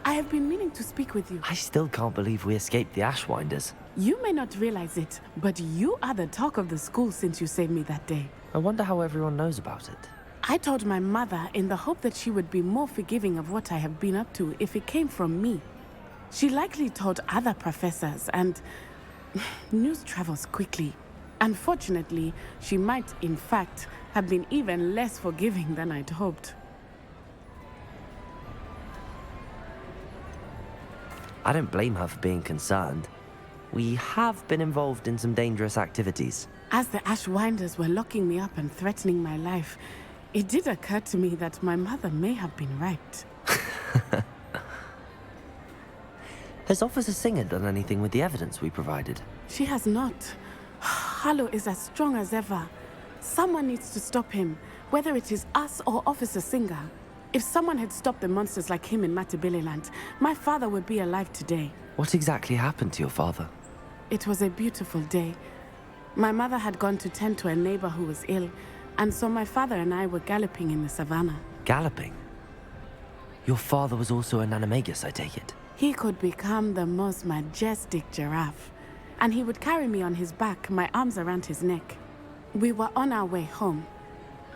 I have been meaning to speak with you. I still can't believe we escaped the Ashwinders. You may not realize it, but you are the talk of the school since you saved me that day. I wonder how everyone knows about it. I told my mother in the hope that she would be more forgiving of what I have been up to if it came from me. She likely told other professors, and news travels quickly. Unfortunately, she might, in fact, have been even less forgiving than I'd hoped. I don't blame her for being concerned. We have been involved in some dangerous activities. As the Ashwinders were locking me up and threatening my life, it did occur to me that my mother may have been right. Has Officer Singer done anything with the evidence we provided? She has not. Harlow is as strong as ever. Someone needs to stop him, whether it is us or Officer Singer. If someone had stopped the monsters like him in Matabeleland, my father would be alive today. What exactly happened to your father? It was a beautiful day. My mother had gone to tend to a neighbor who was ill, and so my father and I were galloping in the savannah. Galloping? Your father was also an animagus, I take it? He could become the most majestic giraffe, and he would carry me on his back, my arms around his neck. We were on our way home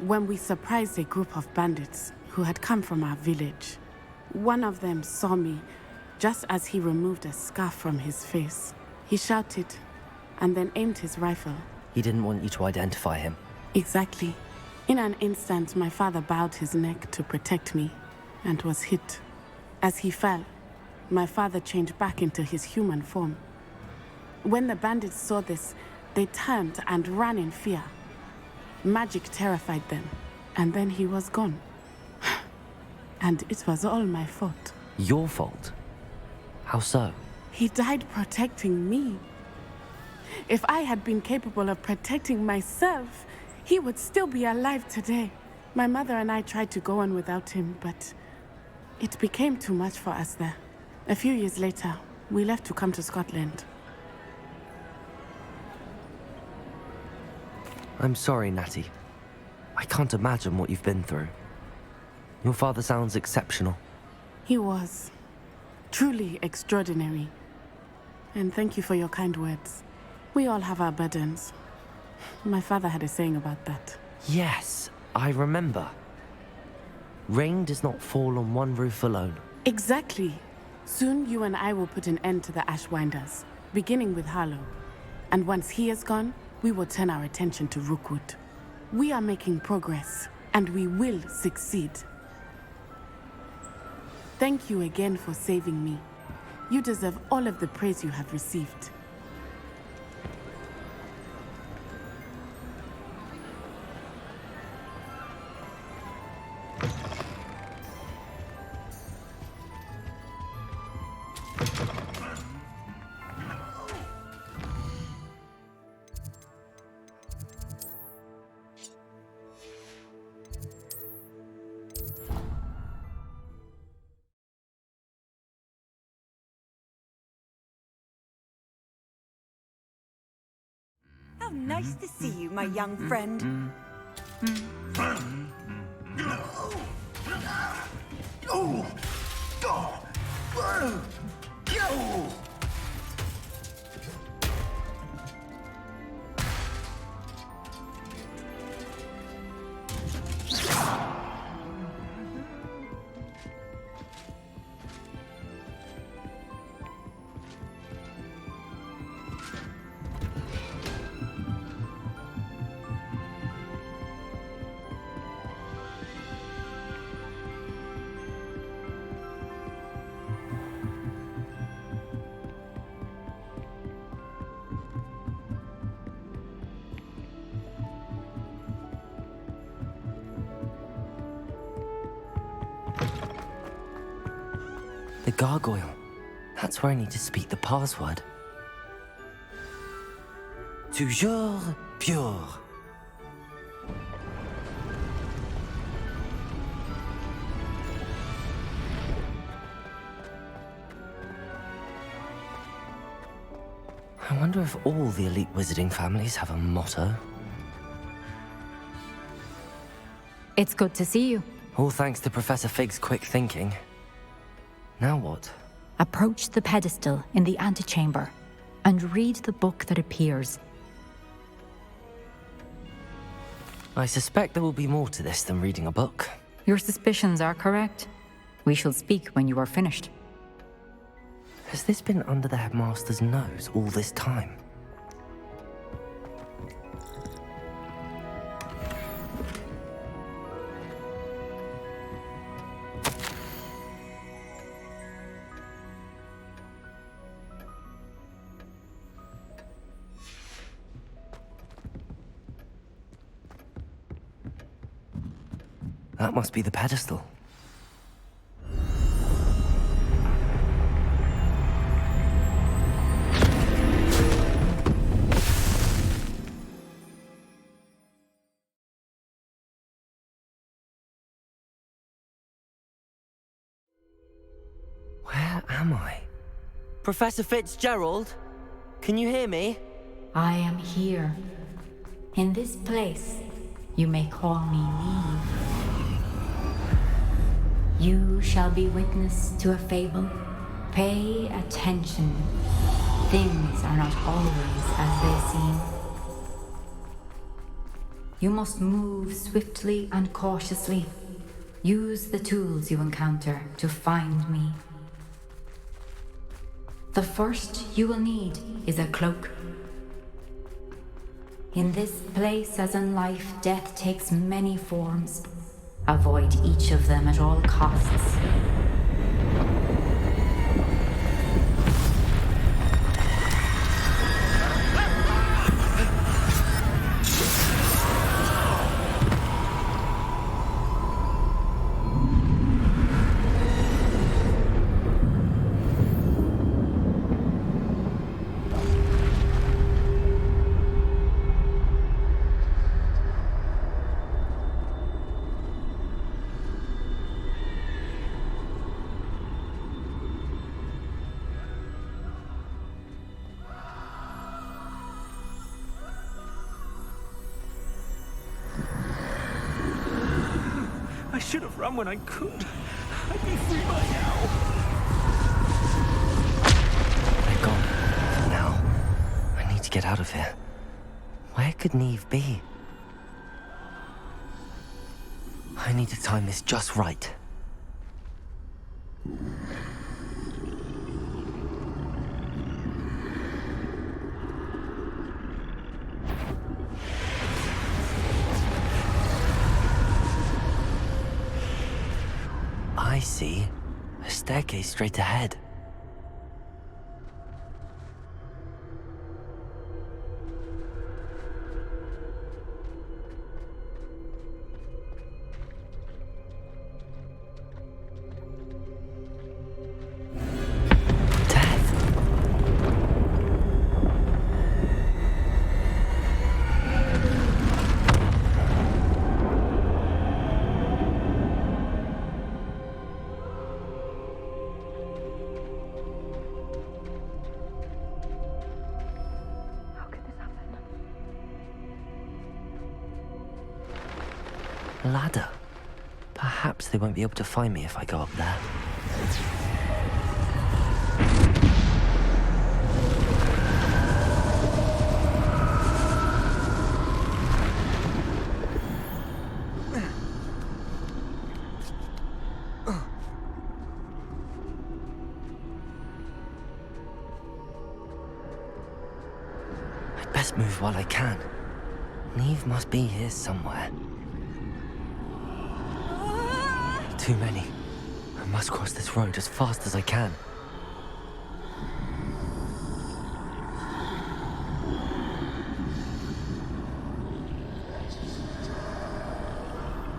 when we surprised a group of bandits who had come from our village. One of them saw me just as he removed a scarf from his face. He shouted and then aimed his rifle. He didn't want you to identify him. Exactly. In an instant, my father bowed his neck to protect me and was hit. As he fell, my father changed back into his human form. When the bandits saw this, they turned and ran in fear. Magic terrified them, and then he was gone. And it was all my fault. Your fault? How so? He died protecting me. If I had been capable of protecting myself, he would still be alive today. My mother and I tried to go on without him, but it became too much for us there. A few years later, we left to come to Scotland. I'm sorry, Natty. I can't imagine what you've been through. Your father sounds exceptional. He was. Truly extraordinary. And thank you for your kind words. We all have our burdens. My father had a saying about that. Yes, I remember. Rain does not fall on one roof alone. Exactly. Soon you and I will put an end to the Ashwinders, beginning with Harlow. And once he is gone, we will turn our attention to Rookwood. We are making progress, and we will succeed. Thank you again for saving me. You deserve all of the praise you have received. How nice to see you, my young friend. The gargoyle. That's where I need to speak the password. Toujours pure. I wonder if all the elite wizarding families have a motto. It's good to see you. All thanks to Professor Fig's quick thinking. Now what? Approach the pedestal in the antechamber and read the book that appears. I suspect there will be more to this than reading a book. Your suspicions are correct. We shall speak when you are finished. Has this been under the headmaster's nose all this time? That must be the pedestal. Where am I? Professor Fitzgerald? Can you hear me? I am here. In this place, you may call me Neve. You shall be witness to a fable. Pay attention. Things are not always as they seem. You must move swiftly and cautiously. Use the tools you encounter to find me. The first you will need is a cloak. In this place, as in life, death takes many forms. Avoid each of them at all costs. I should have run when I could. I'd be free by now. They're gone. For now. I need to get out of here. Where could Neve be? I need to time this just right. I see. A staircase straight ahead. Ladder. Perhaps they won't be able to find me if I go up there. I'd best move while I can. Neve must be here somewhere. Too many. I must cross this road as fast as I can.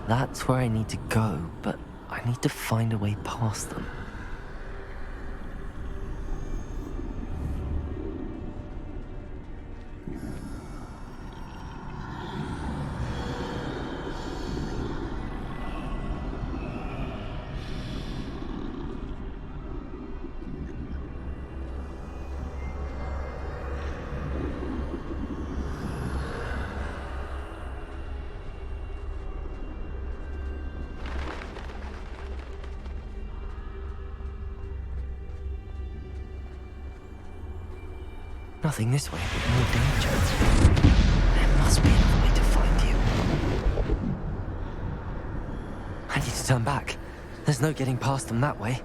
That's where I need to go, but I need to find a way past them. Nothing this way but more danger. There must be another way to find you. I need to turn back. There's no getting past them that way.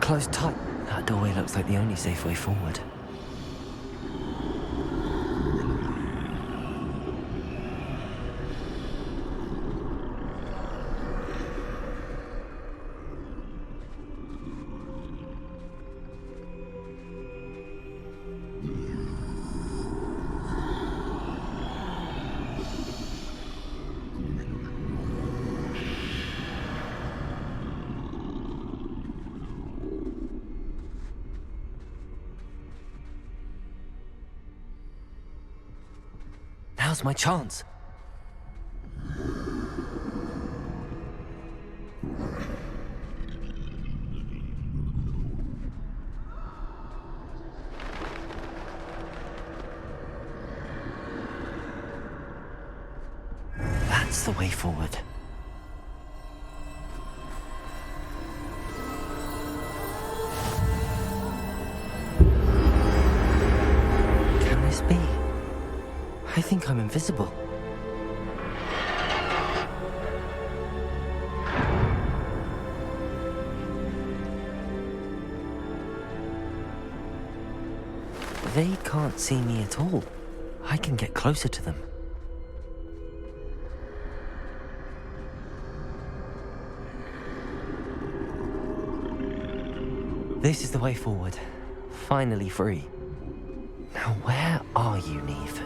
Close tight. That doorway looks like the only safe way forward. Now's my chance. That's the way forward. Can this be? I think I'm invisible. They can't see me at all. I can get closer to them. This is the way forward. Finally free. Now where are you, Neve?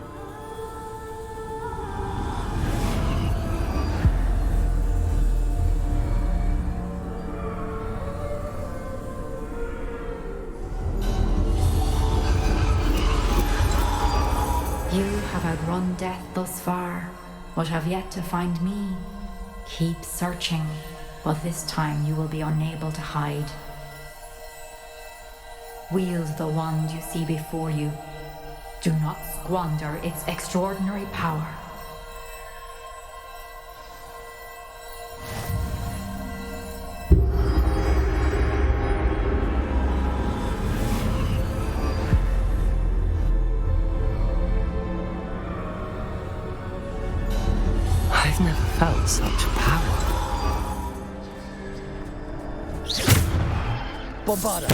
You have outrun death thus far, but have yet to find me. Keep searching, but this time you will be unable to hide. Wield the wand you see before you. Do not squander its extraordinary power. I've never felt such power. Bombarda!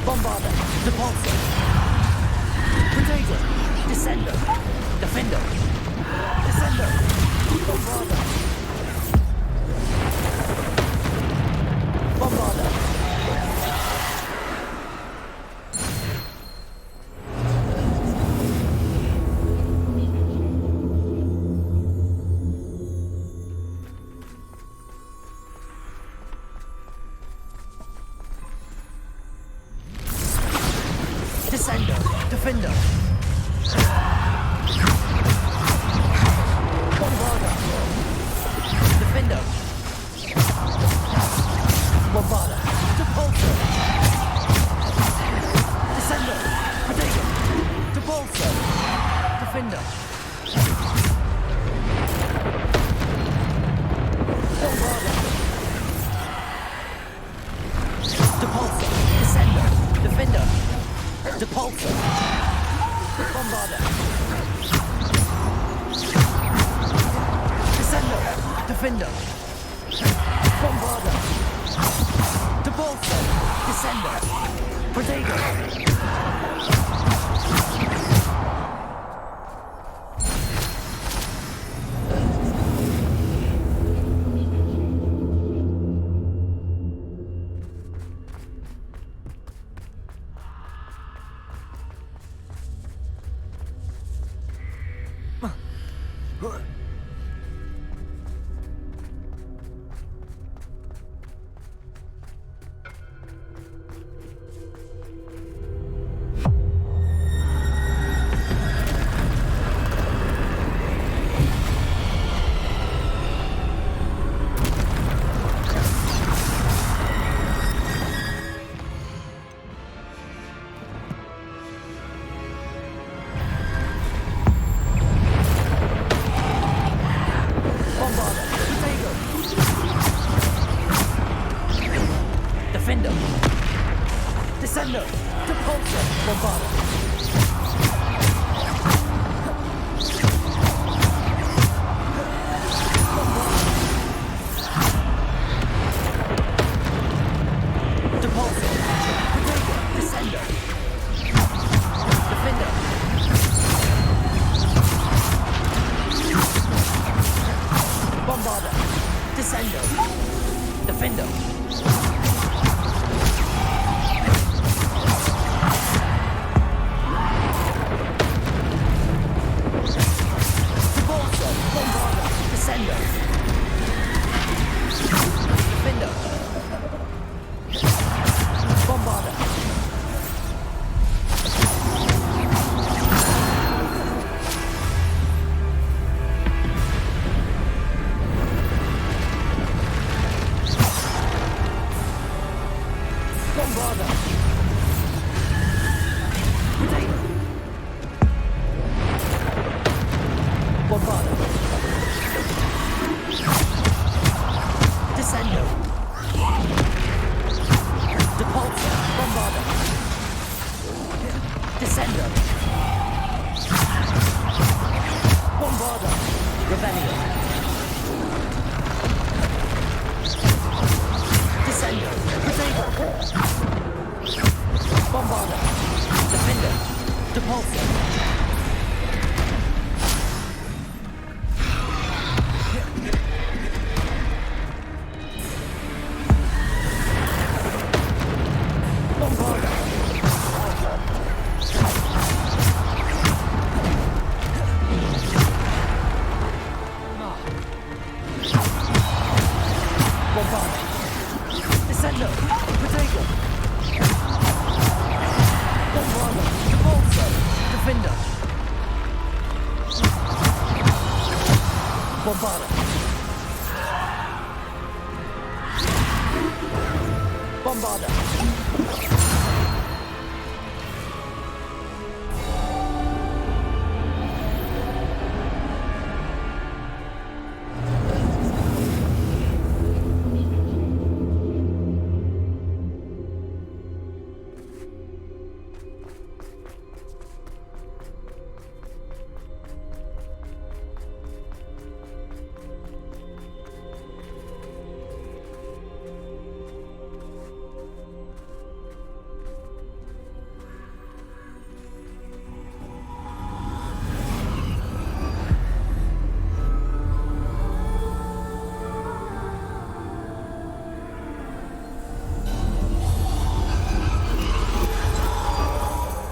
Bombarda! Depulso! Predator! Descender! Defender! Descender! Bombarda! Bombarda! Descender! Defender! Bombarda! Defender! Bombarda! Depulso! Descender! Predator! Depulso! Defender! Bombarda! Depulso! Descender! Defender! Depulso! Bombarda! Descender! Defender! Bombarda! Depulso! Descender! Predator! Bombarda. Descendo. Depulso. Bombarda. Descendo. Bombarda. Revelio. Descendo. Protego. Bombarda. Defender. Depulso. Bombarda. Bombarda.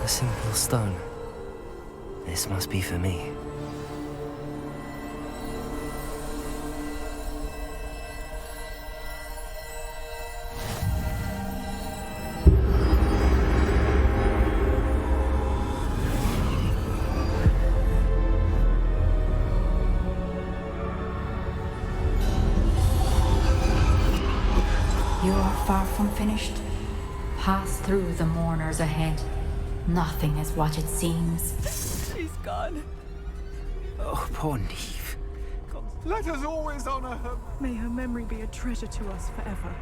A simple stone. This must be for me. You are far from finished. Pass through the mourners ahead. Nothing is what it seems. She's gone. Oh, poor Neve. God, let us always honor her. May her memory be a treasure to us forever.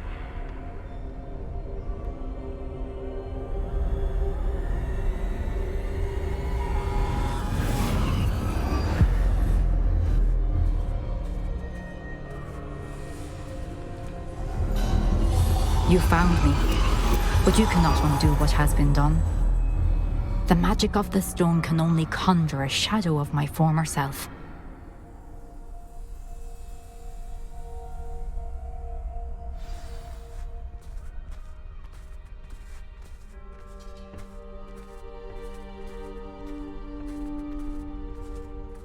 You found me, but you cannot undo what has been done. The magic of the stone can only conjure a shadow of my former self.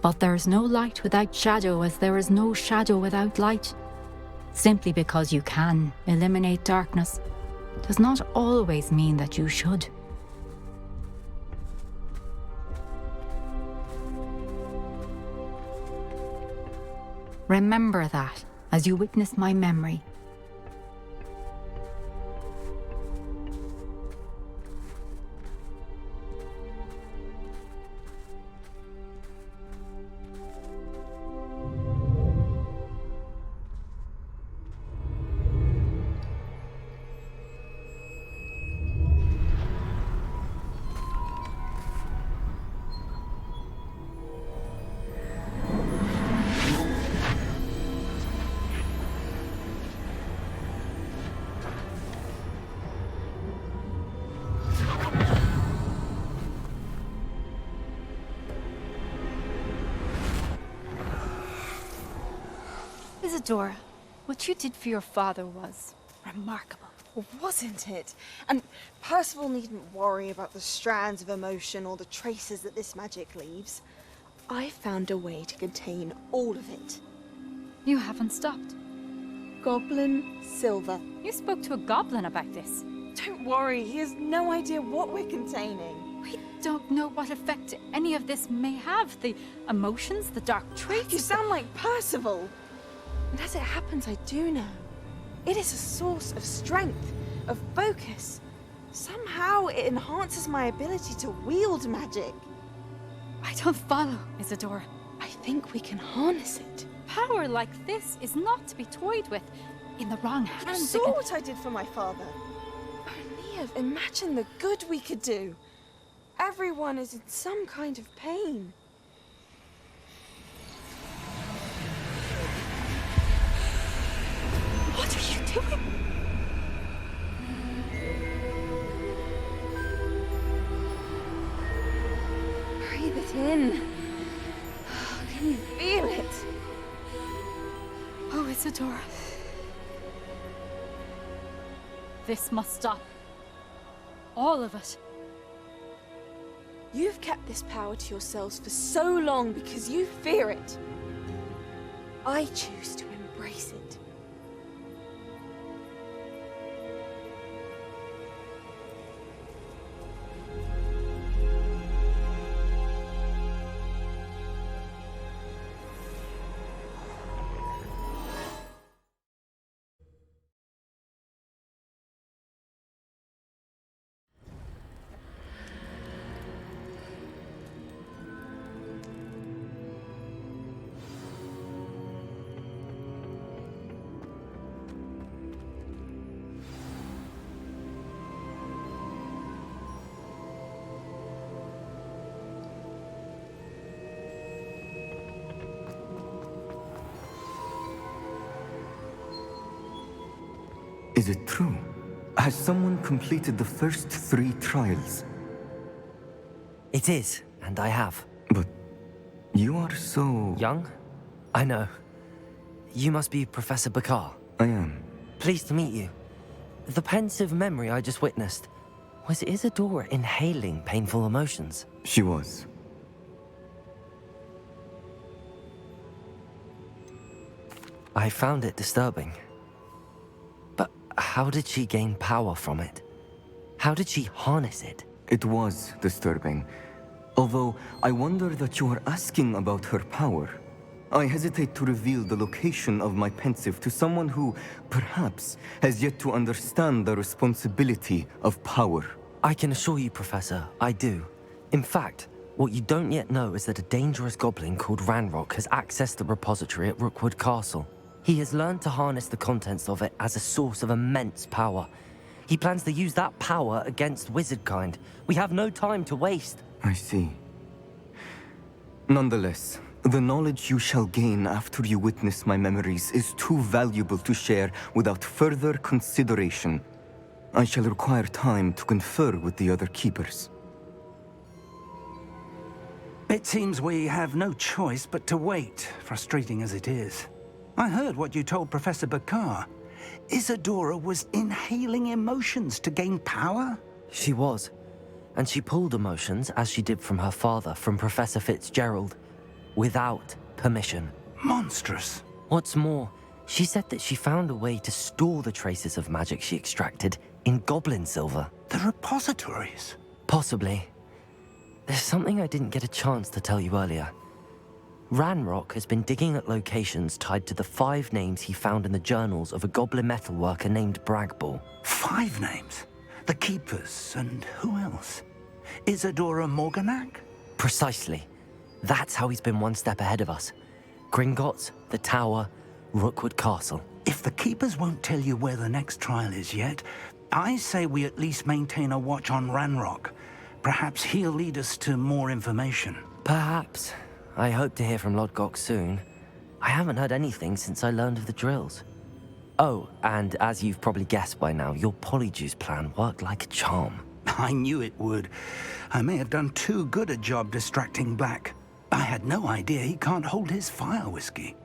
But there is no light without shadow, as there is no shadow without light. Simply because you can eliminate darkness does not always mean that you should. Remember that as you witness my memory. Isadora, what you did for your father was remarkable. Well, wasn't it? And Percival needn't worry about the strands of emotion or the traces that this magic leaves. I found a way to contain all of it. You haven't stopped. Goblin Silver. You spoke to a goblin about this. Don't worry, he has no idea what we're containing. We don't know what effect any of this may have. The emotions, the dark traits. You sound like Percival. And as it happens, I do know. It is a source of strength, of focus. Somehow it enhances my ability to wield magic. I don't follow, Isadora. think we can harness it. Power like this is not to be toyed with. In the wrong You hands, it saw can... what I did for my father. Oh, Neve, imagine the good we could do. Everyone is in some kind of pain. What are you doing? Breathe it in. Can you feel it? Oh, Isadora. This must stop. All of it. You've kept this power to yourselves for so long because you fear it. I choose to embrace it. Is it true? Has someone completed the first 3 trials? It is, and I have. But you are so... Young? I know. You must be Professor Bakar. I am. Pleased to meet you. The pensive memory I just witnessed, was Isadora inhaling painful emotions? She was. I found it disturbing. But how did she gain power from it? How did she harness it? It was disturbing. Although, I wonder that you are asking about her power. I hesitate to reveal the location of my pensive to someone who, perhaps, has yet to understand the responsibility of power. I can assure you, Professor, I do. In fact, what you don't yet know is that a dangerous goblin called Ranrock has accessed the repository at Rookwood Castle. He has learned to harness the contents of it as a source of immense power. He plans to use that power against wizardkind. We have no time to waste. I see. Nonetheless, the knowledge you shall gain after you witness my memories is too valuable to share without further consideration. I shall require time to confer with the other keepers. It seems we have no choice but to wait, frustrating as it is. I heard what you told Professor Bakar. Isadora was inhaling emotions to gain power? She was. And she pulled emotions, as she did from her father, from Professor Fitzgerald, without permission. Monstrous. What's more, she said that she found a way to store the traces of magic she extracted in goblin silver. The repositories? Possibly. There's something I didn't get a chance to tell you earlier. Ranrock has been digging at locations tied to the 5 names he found in the journals of a goblin metalworker named Bragball. 5 names? The Keepers, and who else? Isadora Morganac? Precisely. That's how he's been one step ahead of us. Gringotts, the Tower, Rookwood Castle. If the Keepers won't tell you where the next trial is yet, I say we at least maintain a watch on Ranrock. Perhaps he'll lead us to more information. Perhaps. I hope to hear from Lodgok soon. I haven't heard anything since I learned of the drills. Oh, and as you've probably guessed by now, your Polyjuice plan worked like a charm. I knew it would. I may have done too good a job distracting Black. I had no idea he can't hold his fire whiskey.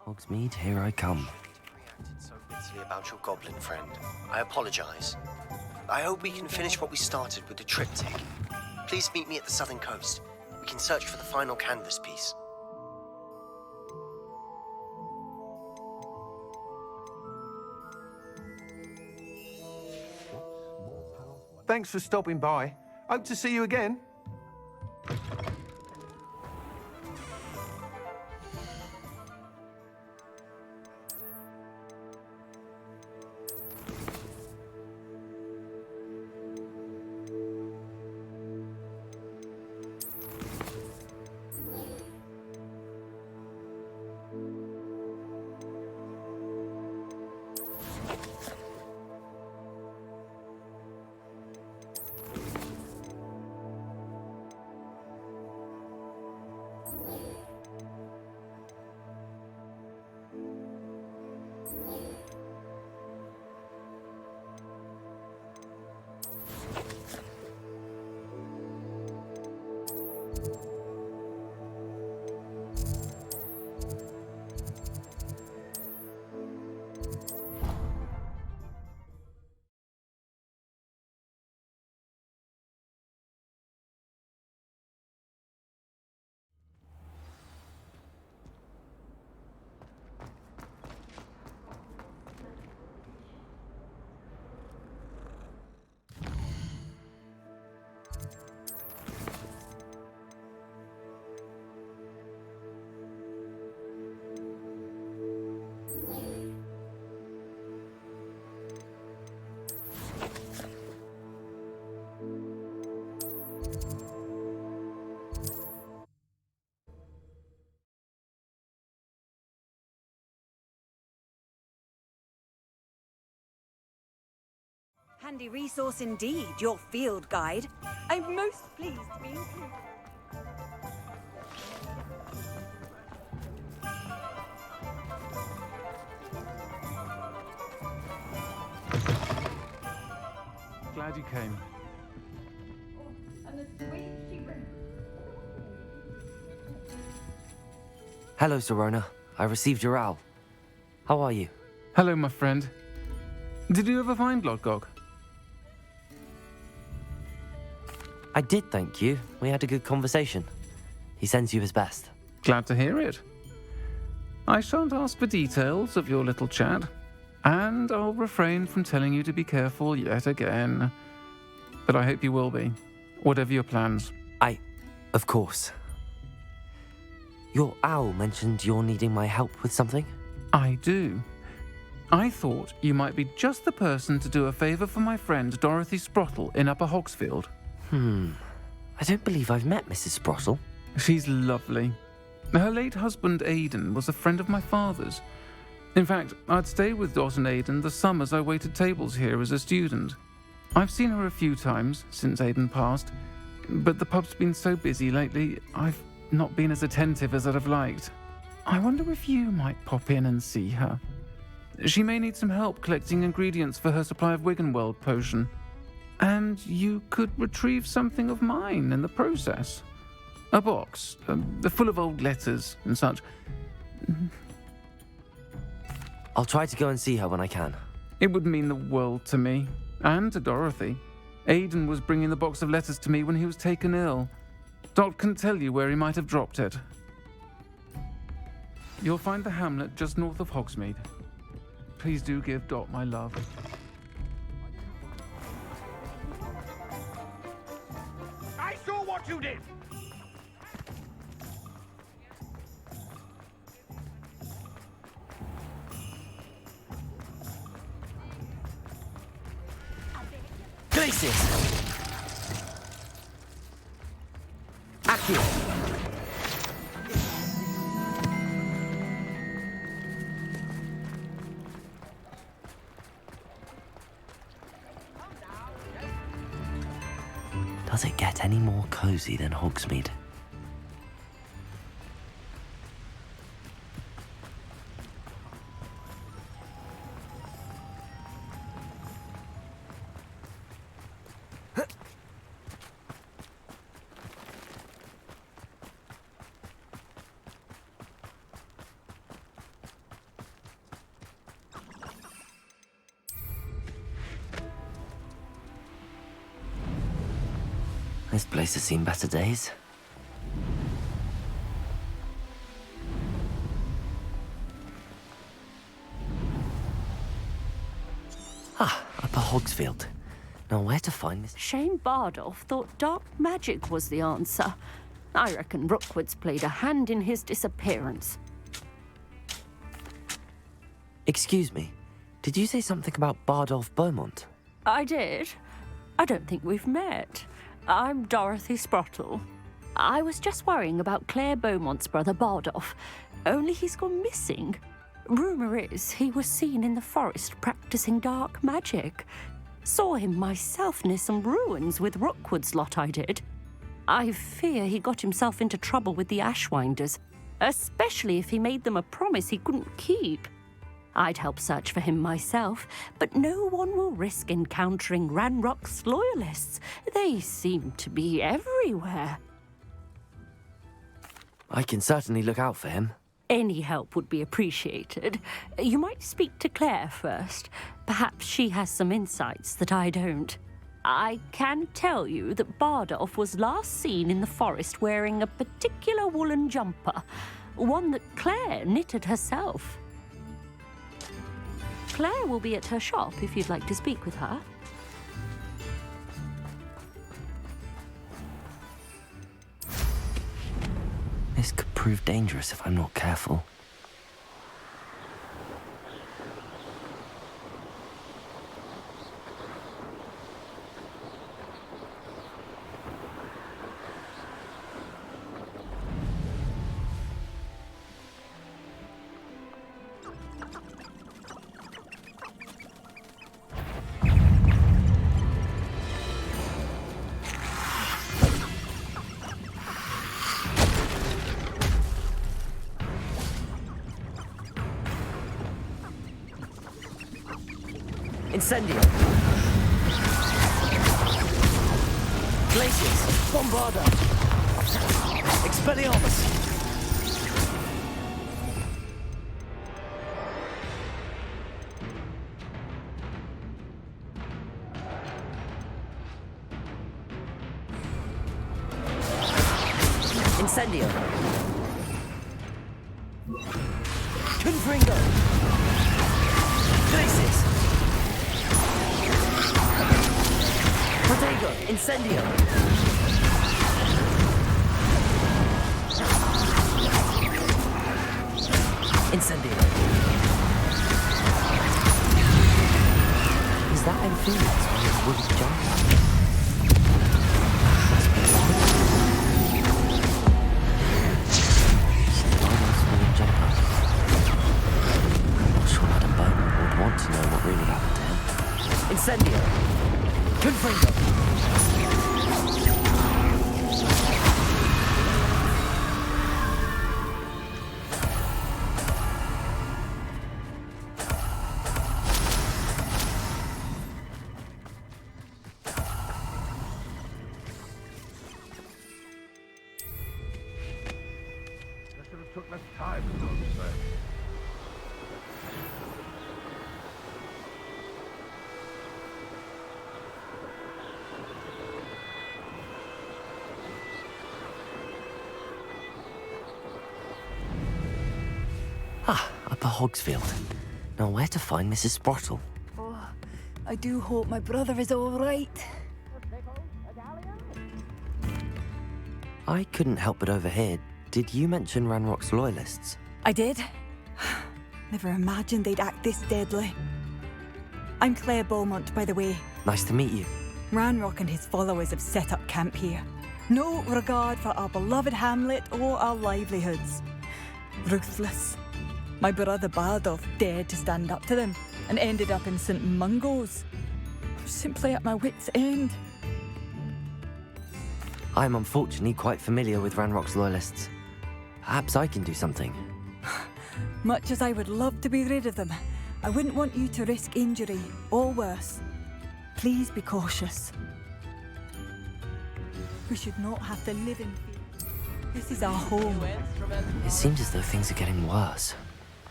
Hogsmeade, here I come. deeply about your goblin friend. I apologize. I hope we can finish what we started with the triptych. Please meet me at the southern coast. We can search for the final canvas piece. Thanks for stopping by. Hope to see you again. Handy resource indeed, your field guide. I'm most pleased to be included. Glad you came. Hello, Serona. I received your owl. How are you? Hello, my friend. Did you ever find Lodgok? I did, thank you. We had a good conversation. He sends you his best. Glad to hear it. I shan't ask for details of your little chat, and I'll refrain from telling you to be careful yet again. But I hope you will be, whatever your plans. Of course. Your owl mentioned you're needing my help with something? I do. I thought you might be just the person to do a favour for my friend Dorothy Sprottle in Upper Hogsfield. I don't believe I've met Mrs. Sprottle. She's lovely. Her late husband Aidan was a friend of my father's. In fact, I'd stay with Dot and Aidan the summers I waited tables here as a student. I've seen her a few times since Aidan passed, but the pub's been so busy lately, I've not been as attentive as I'd have liked. I wonder if you might pop in and see her. She may need some help collecting ingredients for her supply of Wiggenweld potion. And you could retrieve something of mine in the process. A box, full of old letters and such. I'll try to go and see her when I can. It would mean the world to me, and to Dorothy. Aidan was bringing the box of letters to me when he was taken ill. Dot can tell you where he might have dropped it. You'll find the hamlet just north of Hogsmeade. Please do give Dot my love. I saw what you did! Glacius! Accio! Does it get any more cozy than Hogsmeade? This place has seen better days. Ah, Upper Hogsfield. Now where to find this? Shane Bardolph thought dark magic was the answer. I reckon Rookwood's played a hand in his disappearance. Excuse me, did you say something about Bardolph Beaumont? I did. I don't think we've met. I'm Dorothy Sprottle. I was just worrying about Claire Beaumont's brother Bardolph, only he's gone missing. Rumour is he was seen in the forest practicing dark magic. Saw him myself near some ruins with Rookwood's lot I did. I fear he got himself into trouble with the Ashwinders, especially if he made them a promise he couldn't keep. I'd help search for him myself, but no one will risk encountering Ranrock's loyalists. They seem to be everywhere. I can certainly look out for him. Any help would be appreciated. You might speak to Claire first. Perhaps she has some insights that I don't. I can tell you that Bardolph was last seen in the forest wearing a particular woolen jumper, one that Claire knitted herself. Claire will be at her shop if you'd like to speak with her. This could prove dangerous if I'm not careful. Incendio. Glacius. Bombarda. Expelliarmus. Incendio. Confringo. Glacius. Protego, Incendio! Incendio. Is that Amphibians on his wooden jumper? I'm not sure Madam Beaumont would want to know what really happened to him. Incendio! Confringo! Took less time, so to say. Ah, Upper Hogsfield. Now where to find Mrs. Sprottle? Oh, I do hope my brother is all right. I couldn't help but overhear. Did you mention Ranrock's loyalists? I did. Never imagined they'd act this deadly. I'm Claire Beaumont, by the way. Nice to meet you. Ranrock and his followers have set up camp here. No regard for our beloved hamlet or our livelihoods. Ruthless. My brother Bardolph dared to stand up to them and ended up in St. Mungo's. I'm simply at my wit's end. I'm unfortunately quite familiar with Ranrock's loyalists. Perhaps I can do something. Much as I would love to be rid of them, I wouldn't want you to risk injury or worse. Please be cautious. We should not have to live in fear. This is our home. It seems as though things are getting worse.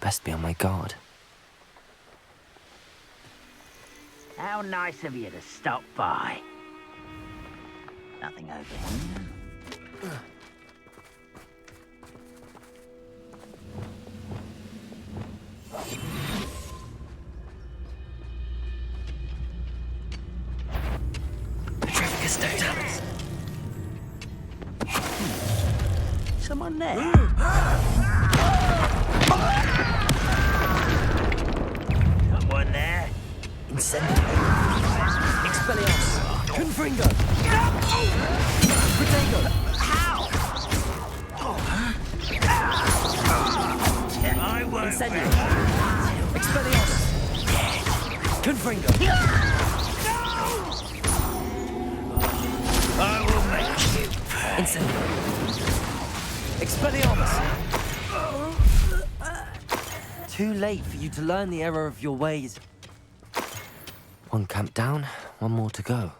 Best be on my guard. How nice of you to stop by. Nothing over here. Petrificus totalis. Someone there? Someone there? Incendio. Expelliarmus. Confringo. Protego. I won't. Incendio. Expelliarmus. Confringo. I will make you pay. Incendio. Expelliarmus. Too late for you to learn the error of your ways. One camp down, one more to go.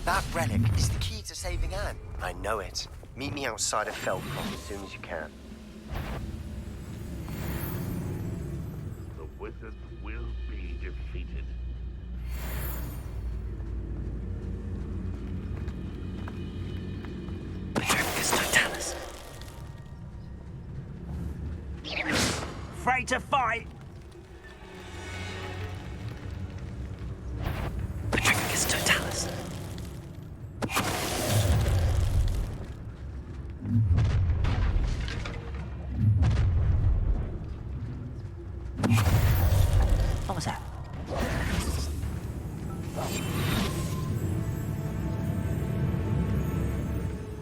That relic is the key to saving Anne. I know it. Meet me outside of Feldcroft as soon as you can. The wizards will be defeated. Petrificus totalis. Afraid to fight? Petrificus totalis. What was that?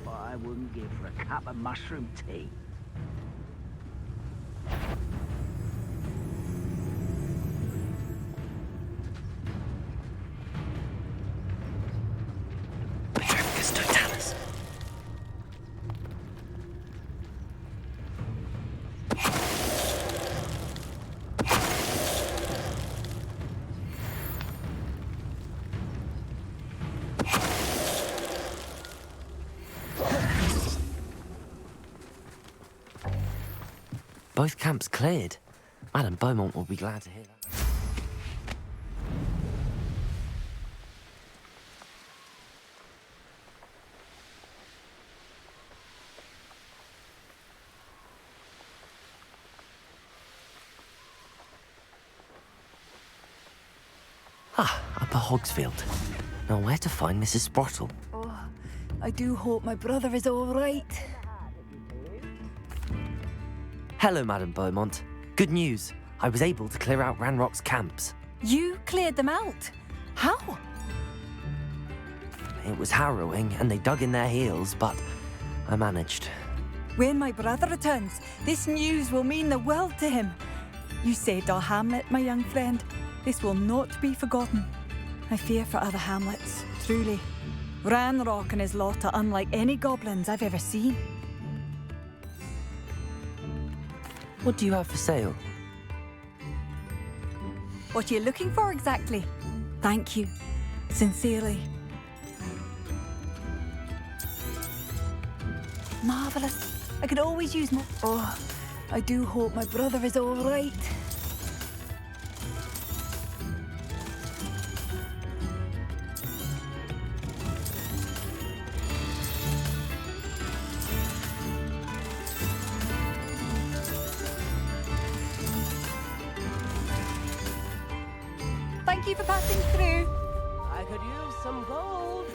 What I wouldn't give for a cup of mushroom tea. Petrificus totalis. Both camps cleared. Madame Beaumont will be glad to hear that. Upper Hogsfield. Now where to find Mrs. Sprottle? Oh, I do hope my brother is all right. Hello, Madame Beaumont. Good news. I was able to clear out Ranrock's camps. You cleared them out? How? It was harrowing, and they dug in their heels, but I managed. When my brother returns, this news will mean the world to him. You saved our hamlet, my young friend. This will not be forgotten. I fear for other hamlets, truly. Ranrock and his lot are unlike any goblins I've ever seen. What do you have for sale? What are you looking for exactly? Thank you. Sincerely. Marvellous. I could always use more. Oh, I do hope my brother is all right. Thank you for passing through. I could use some gold.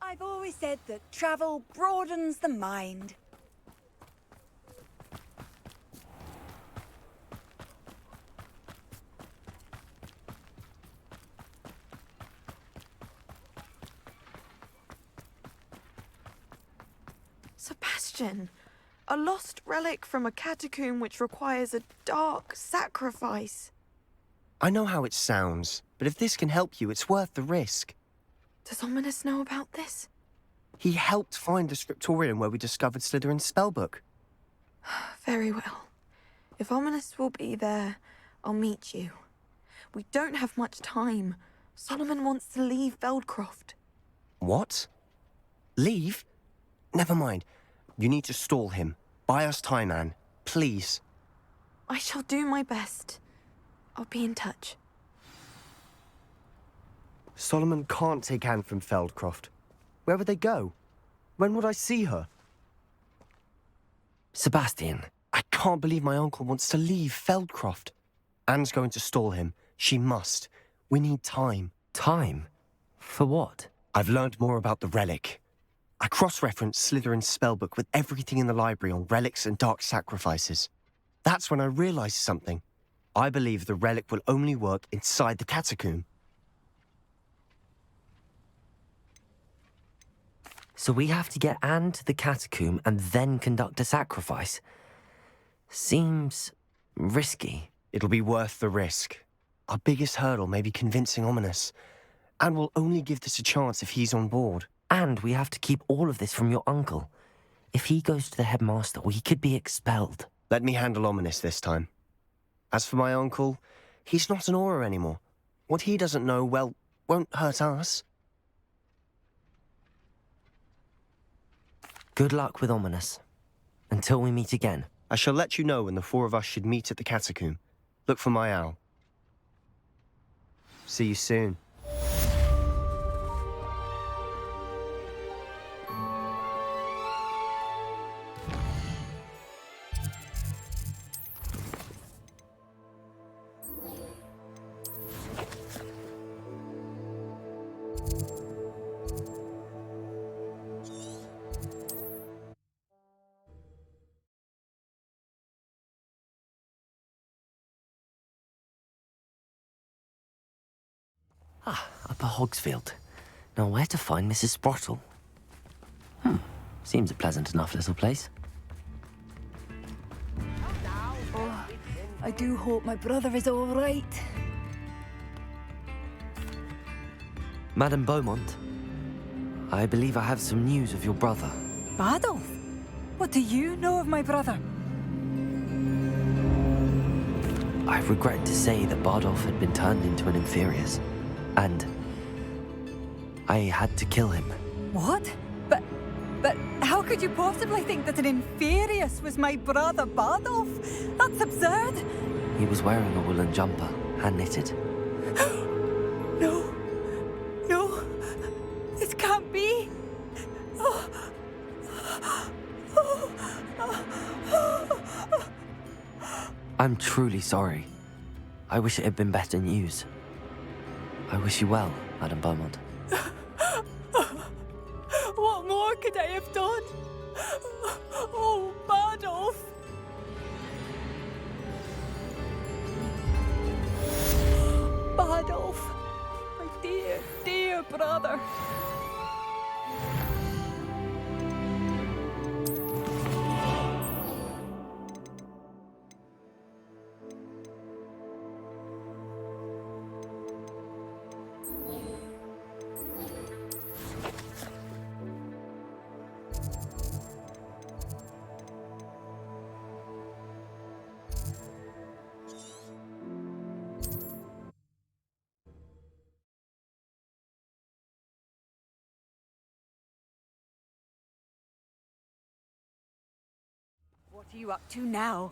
I've always said that travel broadens the mind. Sebastian. question. A lost relic from a catacomb which requires a dark sacrifice. I know how it sounds, but if this can help you, it's worth the risk. Does Ominous know about this? He helped find the scriptorium where we discovered Slytherin's spellbook. Very well. If Ominous will be there, I'll meet you. We don't have much time. Solomon wants to leave Feldcroft. What? Leave? Never mind. You need to stall him. Buy us time, Anne. Please. I shall do my best. I'll be in touch. Solomon can't take Anne from Feldcroft. Where would they go? When would I see her? Sebastian. I can't believe my uncle wants to leave Feldcroft. Anne's going to stall him. She must. We need time. Time? For what? I've learned more about the relic. I cross-referenced Slytherin's spellbook with everything in the library on relics and dark sacrifices. That's when I realized something. I believe the relic will only work inside the catacomb. So we have to get Anne to the catacomb and then conduct a sacrifice? Seems risky. It'll be worth the risk. Our biggest hurdle may be convincing Ominous. And we'll only give this a chance if he's on board. And we have to keep all of this from your uncle. If he goes to the headmaster, we could be expelled. Let me handle Ominous this time. As for my uncle, he's not an Auror anymore. What he doesn't know, well, won't hurt us. Good luck with Ominous. Until we meet again. I shall let you know when the four of us should meet at the catacomb. Look for my owl. See you soon. Upper Hogsfield. Now where to find Mrs. Sprottle? Seems a pleasant enough little place. Oh, I do hope my brother is all right. Madame Beaumont, I believe I have some news of your brother. Badolf? What do you know of my brother? I regret to say that Bardolph had been turned into an Inferius, and I had to kill him. What? But how could you possibly think that an Inferius was my brother Bardolph? That's absurd. He was wearing a woolen jumper, hand-knitted. No. No. This can't be. I'm truly sorry. I wish it had been better news. I wish you well, Madame Beaumont. What more could I have done? Oh, Bardolph! Bardolph! My dear, dear brother! What are you up to now?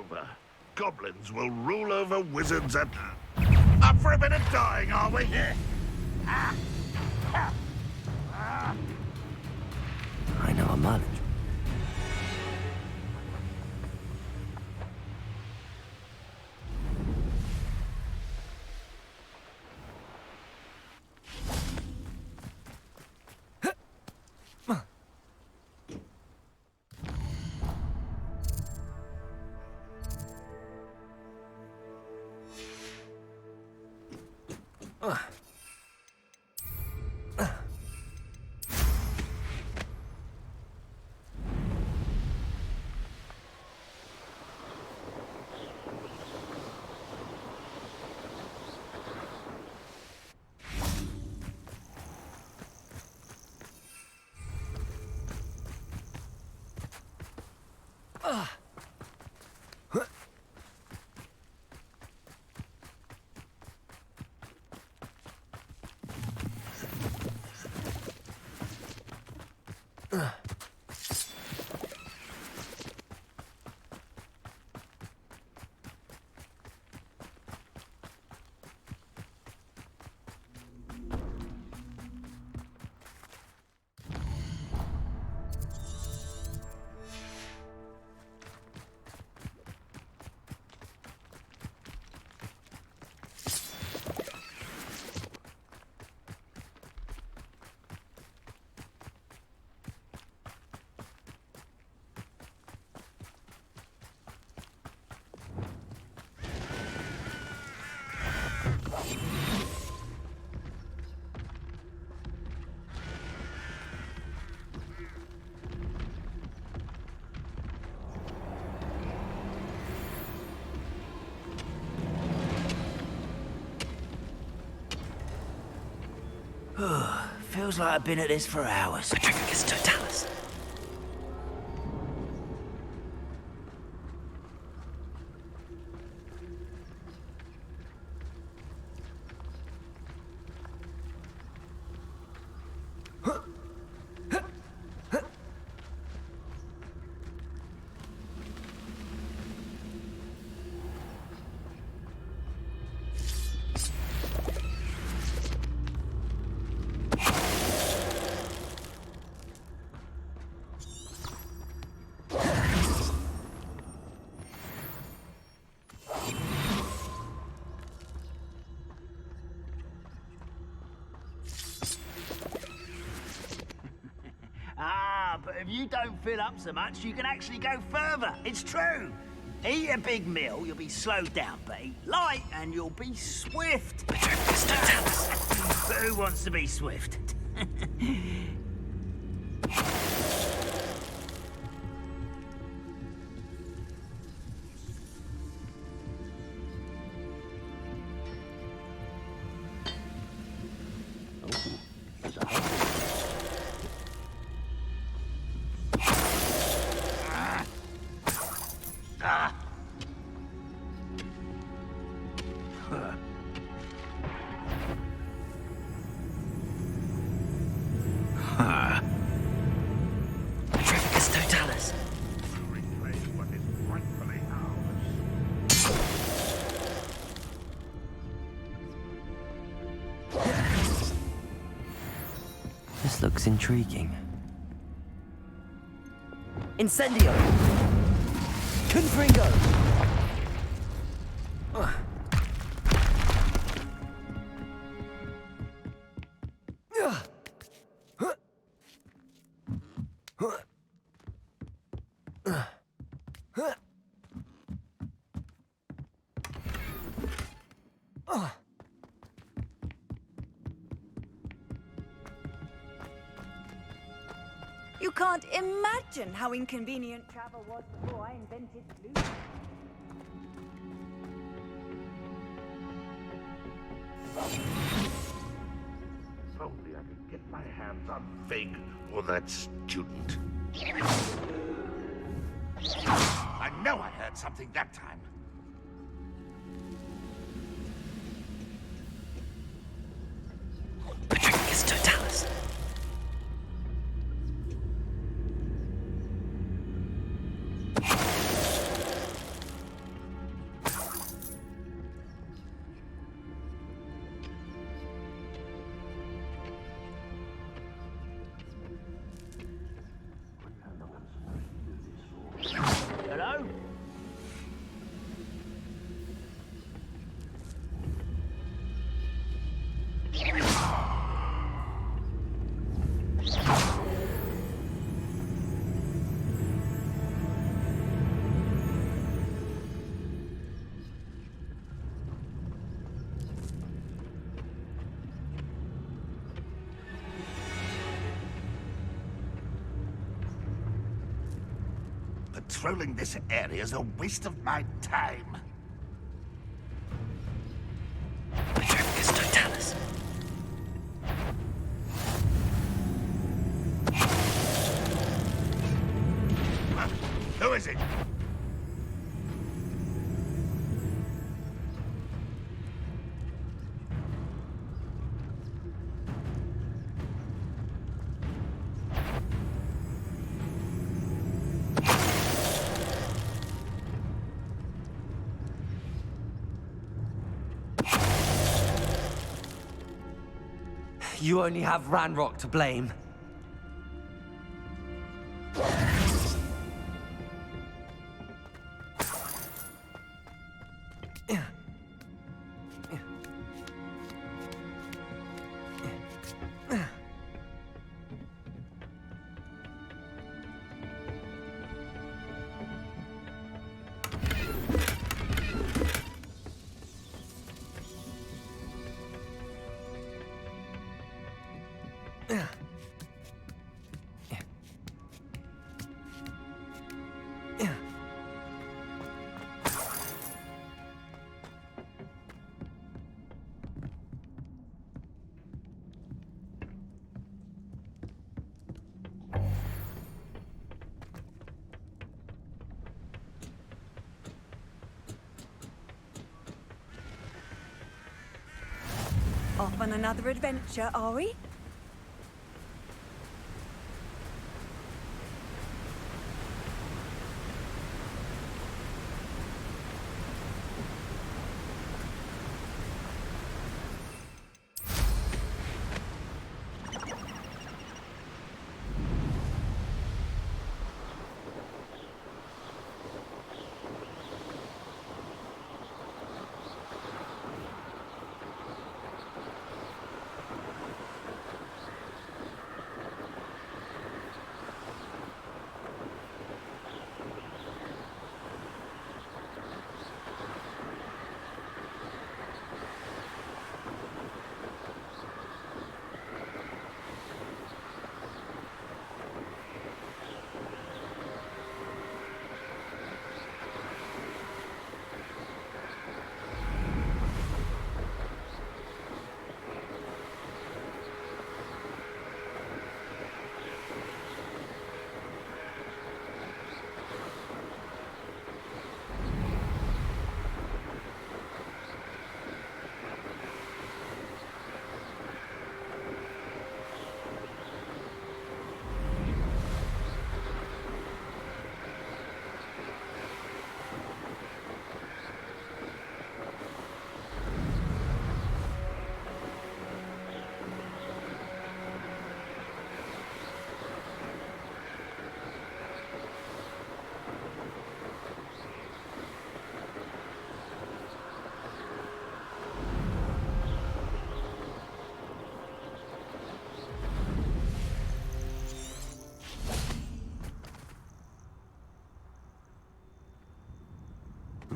over. Goblins will rule over wizards and... Up for a bit of dying, are we? I know a much. Feels like I've been at this for hours. Petrificus totalis. But if you don't fill up so much, you can actually go further. It's true. Eat a big meal, you'll be slowed down, but eat light and you'll be swift. But who wants to be swift? Petrificus totalis. This looks intriguing. Incendio! Confringo! You can't imagine how inconvenient travel was before I invented blue. If only I could get my hands on Fig or that student. I know I heard something that time. Petrificus totalis. patrolling this area's a waste of my time. Petrificus totalis. Huh? Who is it? You only have Ranrock to blame. Off on another adventure, are we?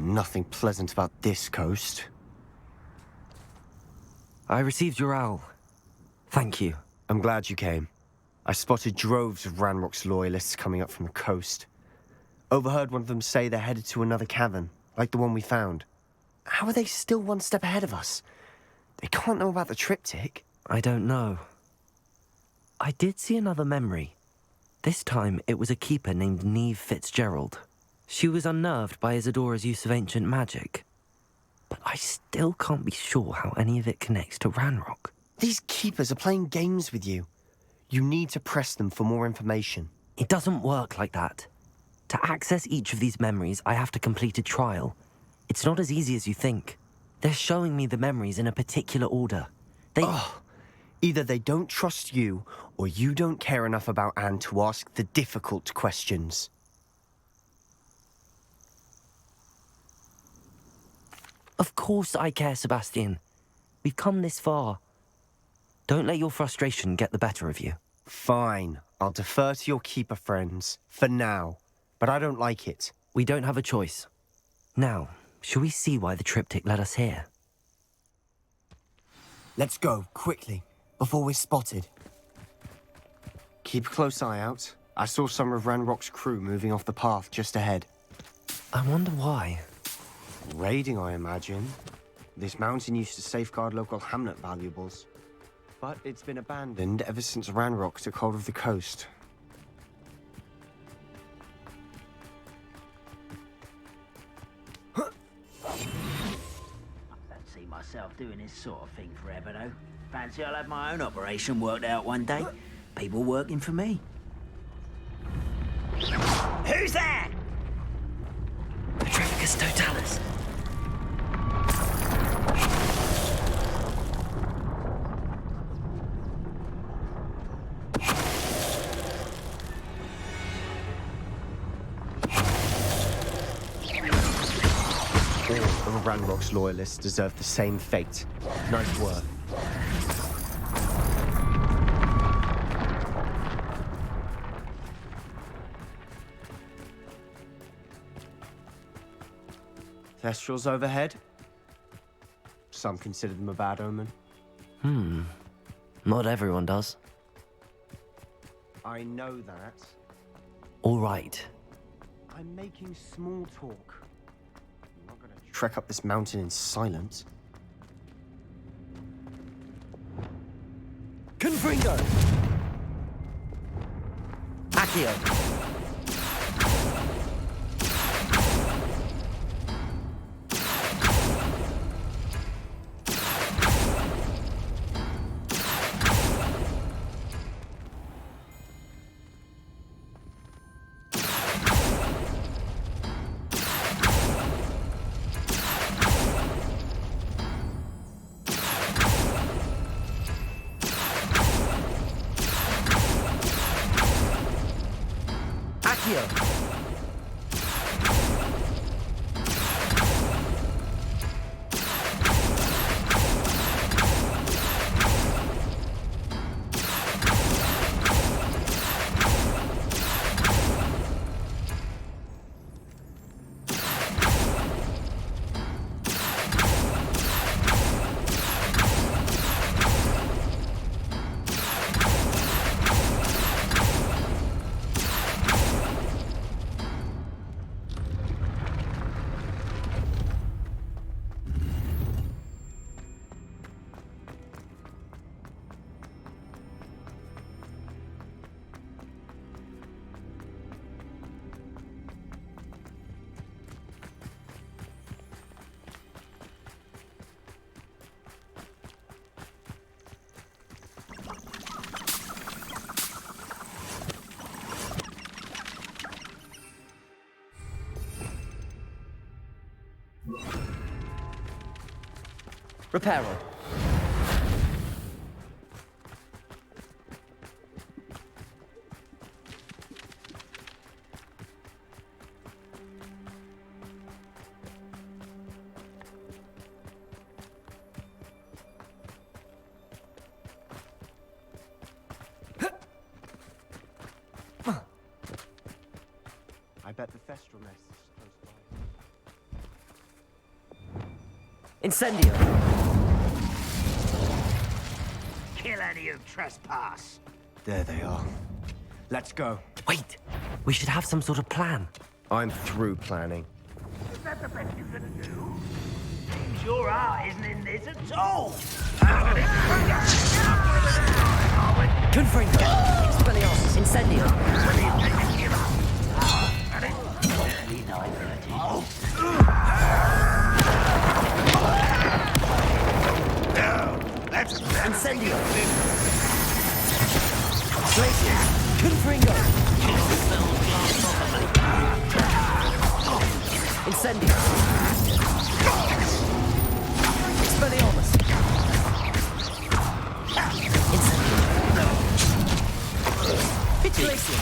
Nothing pleasant about this coast. I received your owl. Thank you. I'm glad you came. I spotted droves of Ranrock's loyalists coming up from the coast. Overheard one of them say they're headed to another cavern, like the one we found. How are they still one step ahead of us? They can't know about the triptych. I don't know. I did see another memory. This time, it was a keeper named Neve Fitzgerald. She was unnerved by Isadora's use of ancient magic. But I still can't be sure how any of it connects to Ranrock. These keepers are playing games with you. You need to press them for more information. It doesn't work like that. To access each of these memories, I have to complete a trial. It's not as easy as you think. They're showing me the memories in a particular order. Either they don't trust you, or you don't care enough about Anne to ask the difficult questions. Of course I care, Sebastian. We've come this far. Don't let your frustration get the better of you. Fine. I'll defer to your keeper friends, for now. But I don't like it. We don't have a choice. Now, shall we see why the triptych led us here? Let's go, quickly, before we're spotted. Keep a close eye out. I saw some of Ranrock's crew moving off the path just ahead. I wonder why. Raiding, I imagine. This mountain used to safeguard local hamlet valuables. But it's been abandoned ever since Ranrock took hold of the coast. I don't see myself doing this sort of thing forever, though. Fancy I'll have my own operation worked out one day. People working for me. Who's there? Petrificus totalis. All of Ranrock's loyalists deserve the same fate. Nice work. Thestrals overhead? Some consider them a bad omen. Not everyone does. I know that. All right. I'm making small talk. I'm not gonna trek up this mountain in silence. Confringo! Accio! Reparo. I bet the Thestral nest is close by. Incendio! Kill any who trespass. There they are. Let's go. Wait! We should have some sort of plan. I'm through planning. Is that the best you can do? Seems your heart isn't in this at all. Confringo! Expelliarmus! Incendio! Incendio! Glacier! Confringo! Incendio! Expelliarmus! Incendio! Glacier!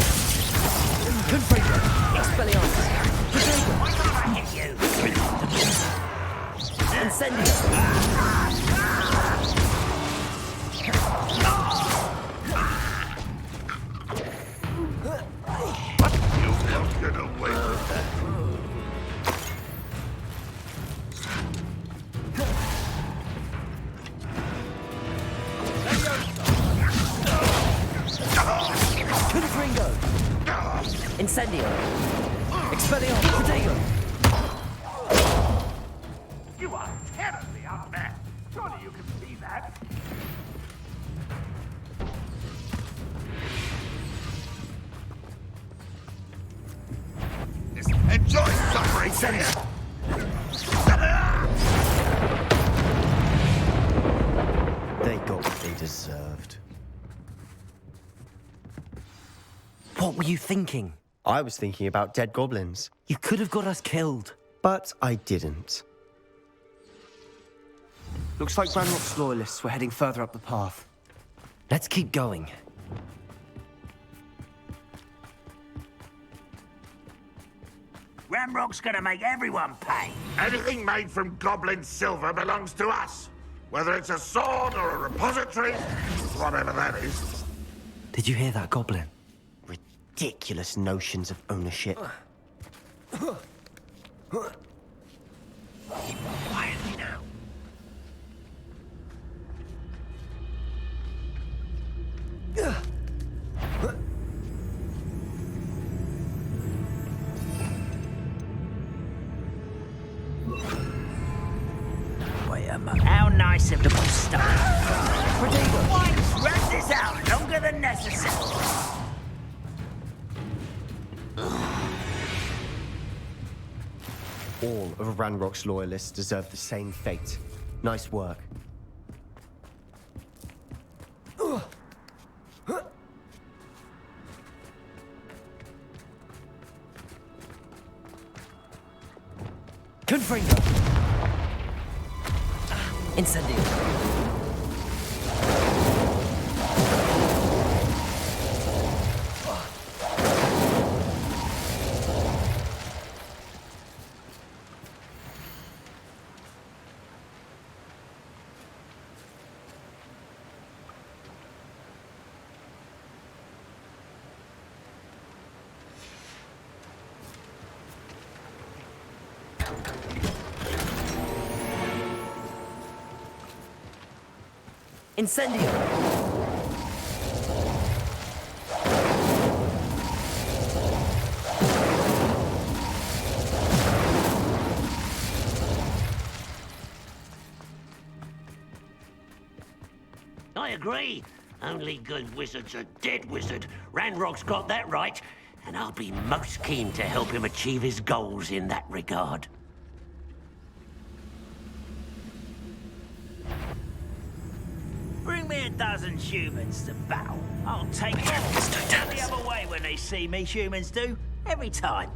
Confringo! Expelliarmus! Confringo! Incendio! Confringo! Incendio! Expelliarmus! Protego! You are terribly outmatched. Surely you can see that. Enjoy suffering, Incendio! They got what they deserved. What were you thinking? I was thinking about dead goblins. You could have got us killed. But I didn't. Looks like Ranrock's loyalists were heading further up the path. Let's keep going. Ramrock's gonna make everyone pay. Anything made from goblin silver belongs to us. Whether it's a sword or a repository, whatever that is. Did you hear that, Goblin? Ridiculous notions of ownership. Quietly now. How nice of them to start. Protego! Wrap this out longer than necessary. All of Ranrock's loyalists deserve the same fate. Nice work. Confringo! Incendio! Incendio! I agree. Only good wizard's a dead wizard. Ranrock's got that right, and I'll be most keen to help him achieve his goals in that regard. Bring me a dozen humans to battle. I'll take them the other way when they see me, humans do. Every time.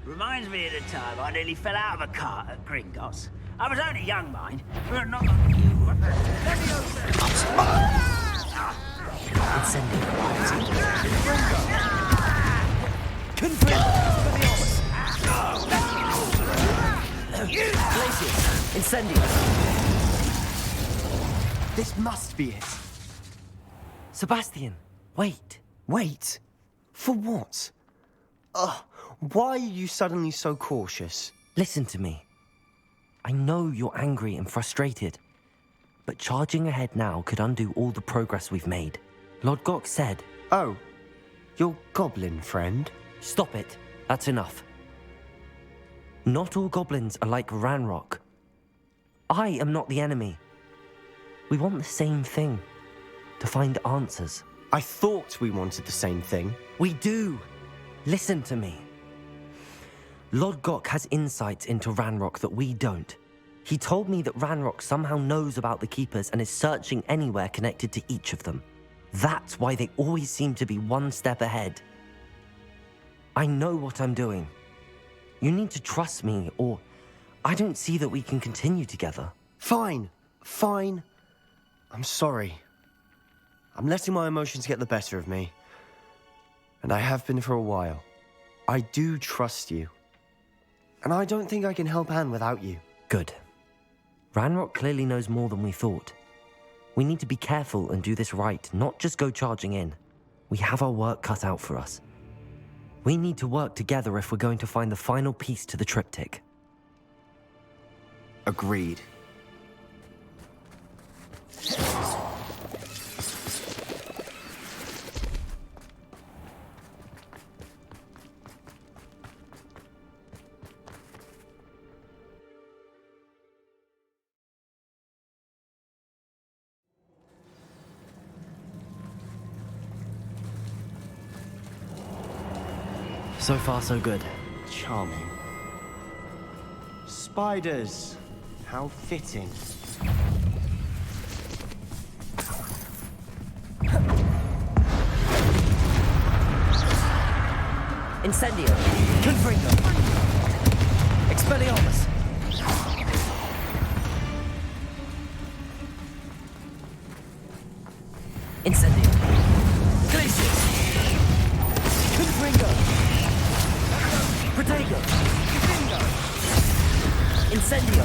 Reminds me of the time I nearly fell out of a cart at Gringotts. I was only young, mind, but not like you. Let me over. Incendio! This must be it. Sebastian, wait. Wait? For what? Why are you suddenly so cautious? Listen to me. I know you're angry and frustrated, but charging ahead now could undo all the progress we've made. Lord Gok said... Oh, your goblin friend? Stop it. That's enough. Not all goblins are like Ranrock. I am not the enemy. We want the same thing. To find answers. I thought we wanted the same thing. We do. Listen to me. Lord Gok has insights into Ranrock that we don't. He told me that Ranrock somehow knows about the Keepers and is searching anywhere connected to each of them. That's why they always seem to be one step ahead. I know what I'm doing. You need to trust me, or I don't see that we can continue together. Fine. Fine. I'm sorry. I'm letting my emotions get the better of me. And I have been for a while. I do trust you. And I don't think I can help Anne without you. Good. Ranrock clearly knows more than we thought. We need to be careful and do this right, not just go charging in. We have our work cut out for us. We need to work together if we're going to find the final piece to the triptych. Agreed. So far, so good. Charming. Spiders. How fitting. Incendio. Confringo. Expelliarmus. Incendio. Glacius. Confringo. Protego. Incendio.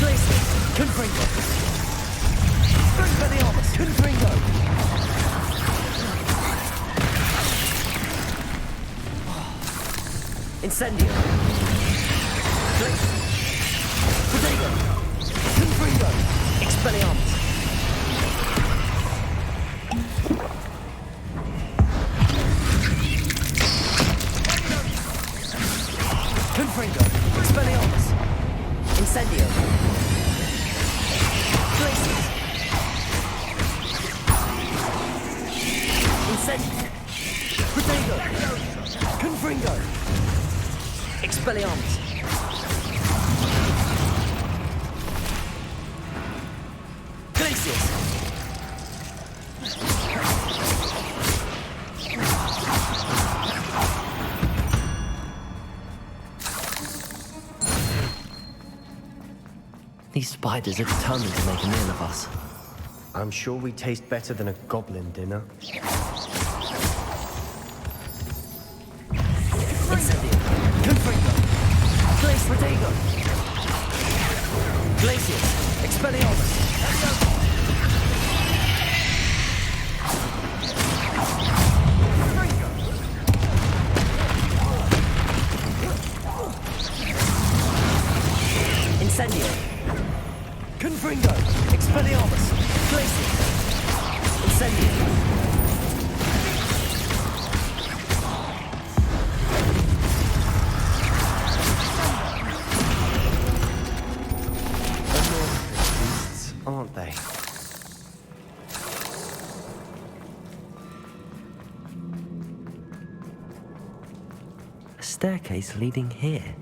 Glacius. Confringo. Expelliarmus. Confringo. Incendio. Glacius. Protego. Confringo. Expelliarmus. Confringo. Expelliarmus. Incendio. Glacius. Incendio. Protego. Confringo. Expelliarmus. Glacius. These spiders are determined to make a meal of us. I'm sure we taste better than a goblin dinner. Incendio. Confringo. Glace Protego. Glacius. Expelliarmus. Incendio. Confringo. Expelliarmus. Glacius. Incendio. Aren't they? A staircase leading here.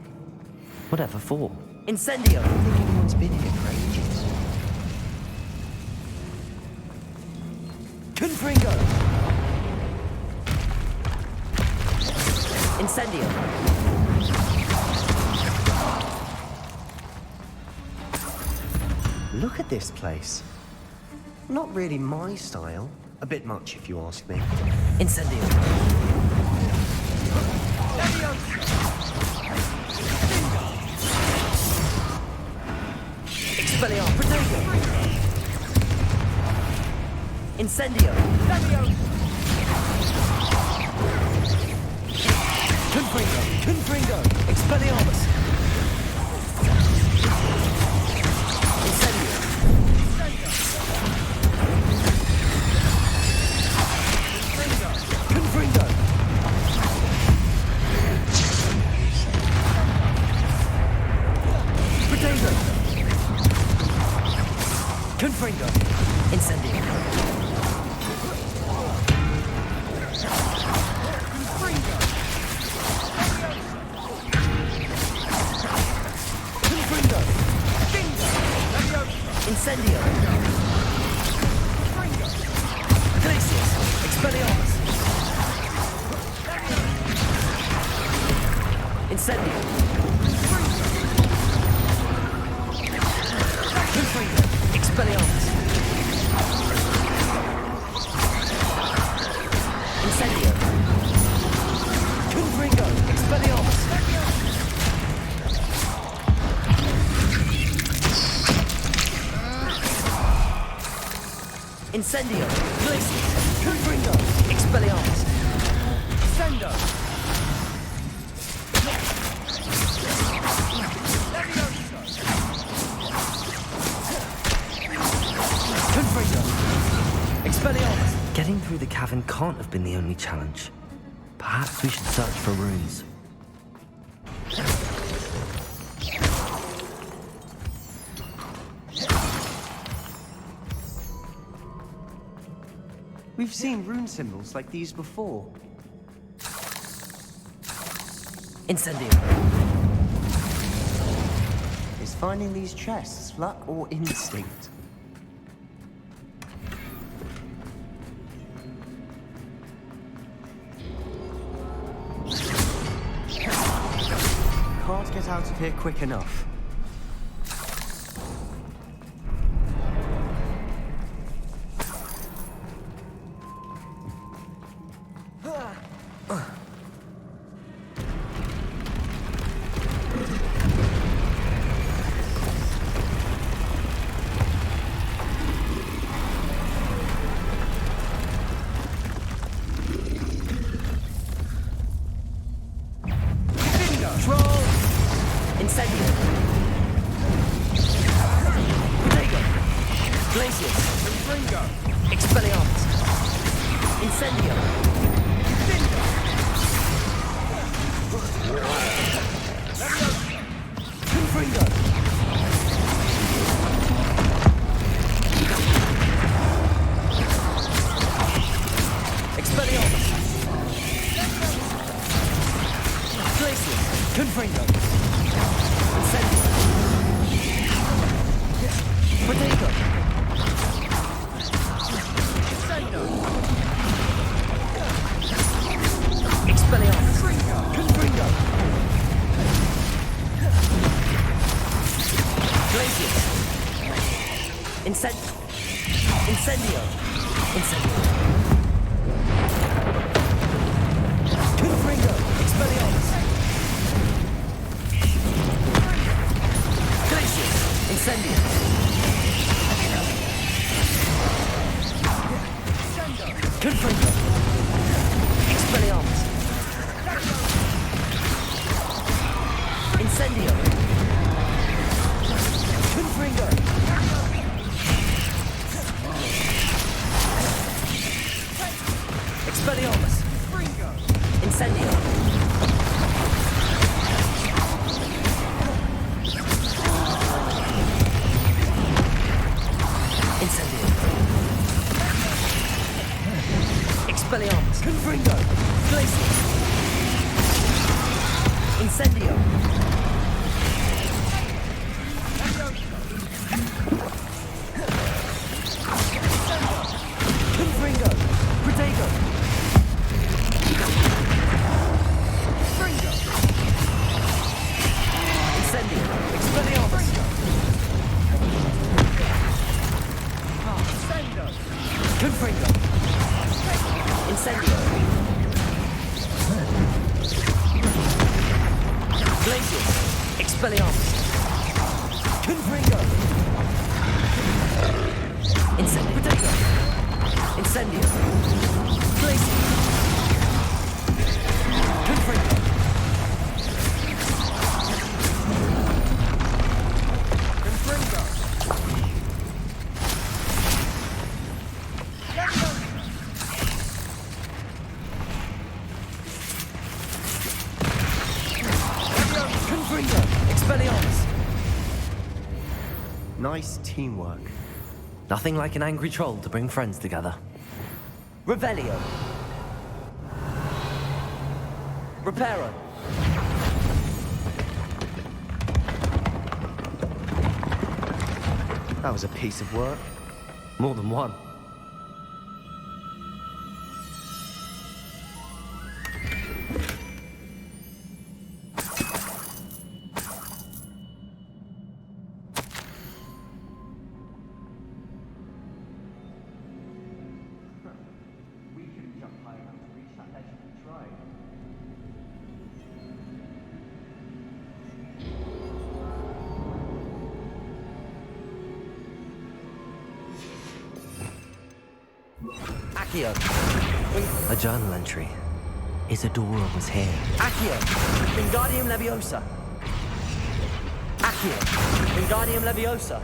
Whatever for? Incendio! I don't think anyone's been here for ages. Confringo! Incendio! Look at this place. Not really my style. A bit much, if you ask me. Incendio! Expelliarmus! Protego! Incendio! Confringo! Confringo! Expelliarmus! Incendio! Confringo! Protego! Confringo! Incendio! Confringo! Incendio! Glacius! Expelliarmus! Incendio! Confringo! Expelliarmus! Incendio! Confringo! Expelliarmus! Incendio! Glacius! Confringo! Expelliarmus! Sendo! Confringo! Expelliarmus! Getting through the cavern can't have been the only challenge. Perhaps we should search for runes. We've seen rune symbols like these before. Incendio. Is finding these chests luck or instinct? Can't get out of here quick enough. Nice teamwork. Nothing like an angry troll to bring friends together. Revelio. Reparo. That was a piece of work. More than one. Accio! A journal entry. Isadora was here. Accio! Wingardium Leviosa! Accio! Wingardium Leviosa!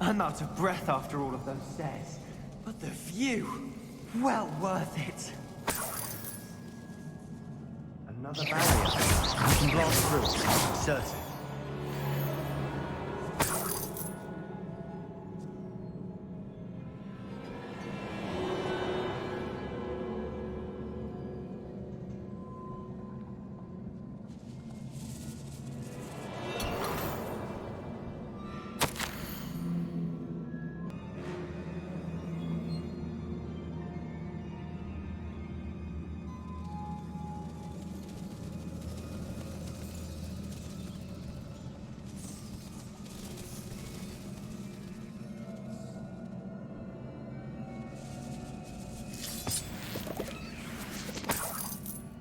I'm out of breath after all of those stairs. But the view, well worth it. Another barrier. I can blast through, certain.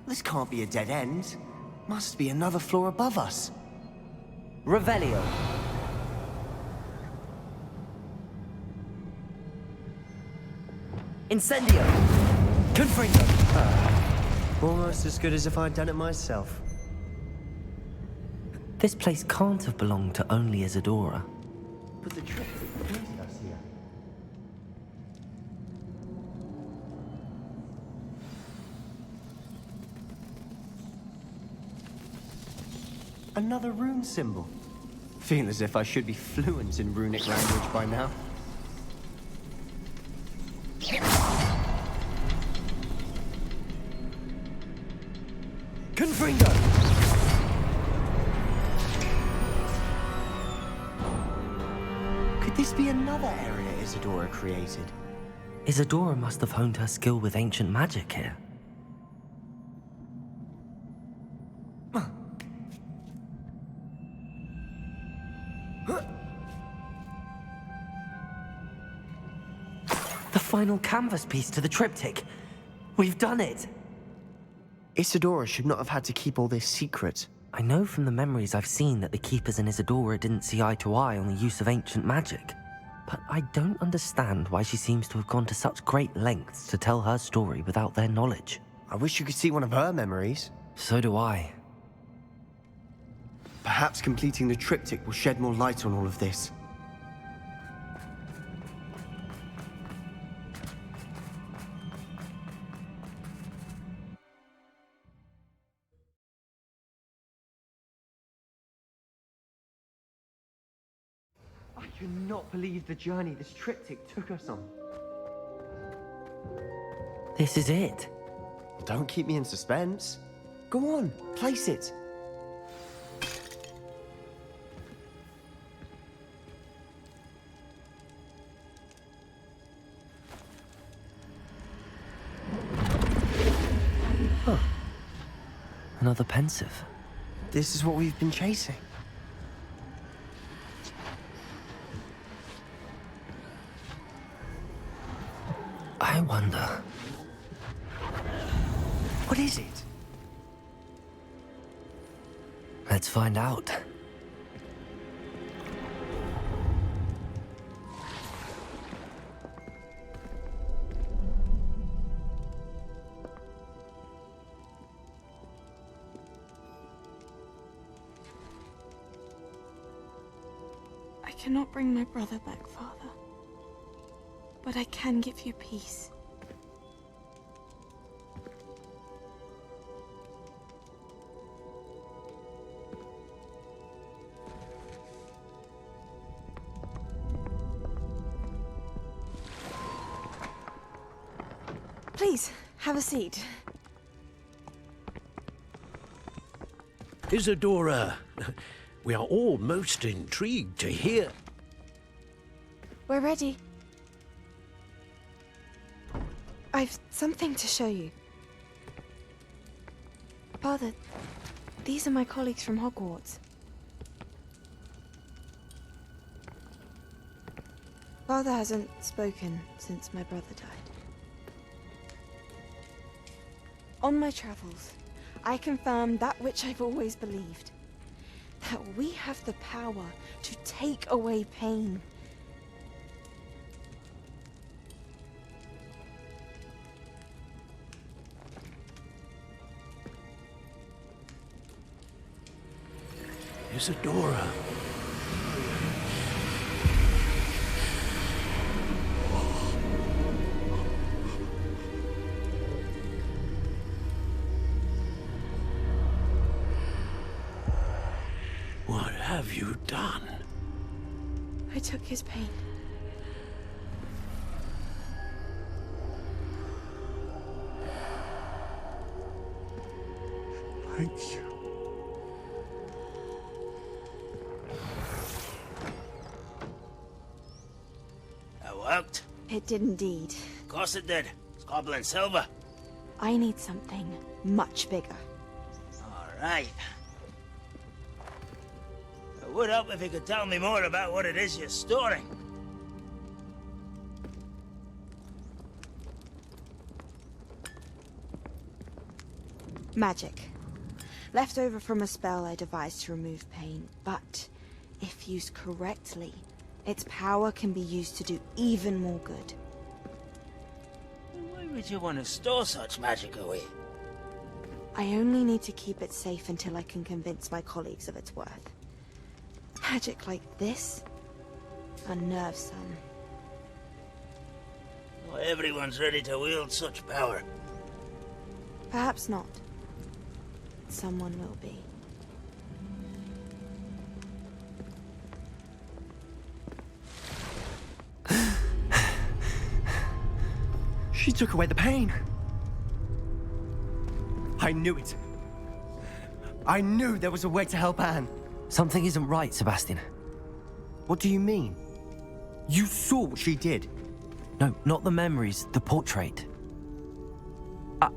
This can't be a dead end. Must be another floor above us. Revelio. Incendio. Confringo. Almost as good as if I'd done it myself. This place can't have belonged to only Isadora. But the trick that pointed us here. Another rune symbol. Feel as if I should be fluent in runic language by now. Confringo. Could this be another area Isadora created? Isadora must have honed her skill with ancient magic here. The final canvas piece to the triptych. We've done it! Isadora should not have had to keep all this secret. I know from the memories I've seen that the Keepers and Isadora didn't see eye to eye on the use of ancient magic. But I don't understand why she seems to have gone to such great lengths to tell her story without their knowledge. I wish you could see one of her memories. So do I. Perhaps completing the triptych will shed more light on all of this. I cannot believe the journey this triptych took us on. This is it. Don't keep me in suspense. Go on, place it. Huh. Another pensive. This is what we've been chasing. I wonder... What is it? Let's find out. I cannot bring my brother back, Father. But I can give you peace. Please, have a seat. Isadora, we are all most intrigued to hear. We're ready. I've something to show you. Father, these are my colleagues from Hogwarts. Father hasn't spoken since my brother died. On my travels, I confirm that which I've always believed. That we have the power to take away pain. Isadora. What have you done? I took his pain. Thank you. That worked? It did indeed. Of course it did. It's goblin silver. I need something much bigger. All right. It would help if you could tell me more about what it is you're storing. Magic. Left over from a spell I devised to remove pain, but if used correctly, its power can be used to do even more good. Why would you want to store such magic away? I only need to keep it safe until I can convince my colleagues of its worth. Magic like this unnerves some. Not everyone's ready to wield such power. Perhaps not. Someone will be. She took away the pain. I knew it. I knew there was a way to help Anne. Something isn't right, Sebastian. What do you mean? You saw what she did. No, not the memories, the portrait.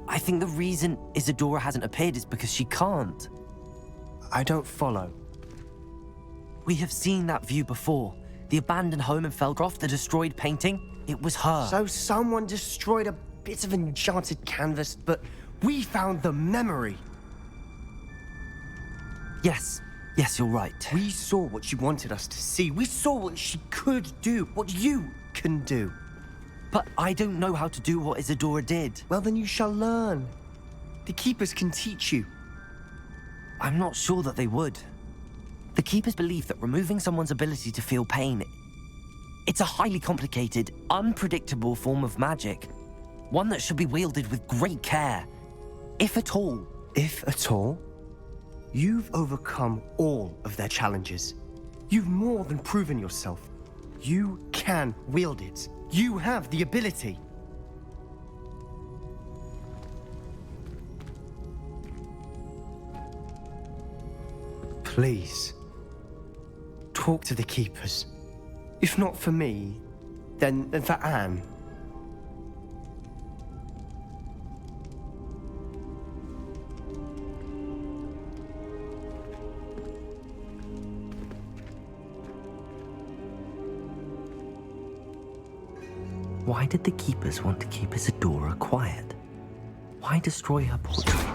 I think the reason Isadora hasn't appeared is because she can't. I don't follow. We have seen that view before. The abandoned home in Feldroth, the destroyed painting. It was her. So someone destroyed a bit of enchanted canvas, but we found the memory. Yes, you're right. We saw what she wanted us to see. We saw what she could do, what you can do. But I don't know how to do what Isadora did. Well, then you shall learn. The Keepers can teach you. I'm not sure that they would. The Keepers believe that removing someone's ability to feel pain, it's a highly complicated, unpredictable form of magic. One that should be wielded with great care. If at all. If at all? You've overcome all of their challenges. You've more than proven yourself. You can wield it. You have the ability. Please, talk to the Keepers. If not for me, then for Anne. Why did the Keepers want to keep Isadora quiet? Why destroy her portrait?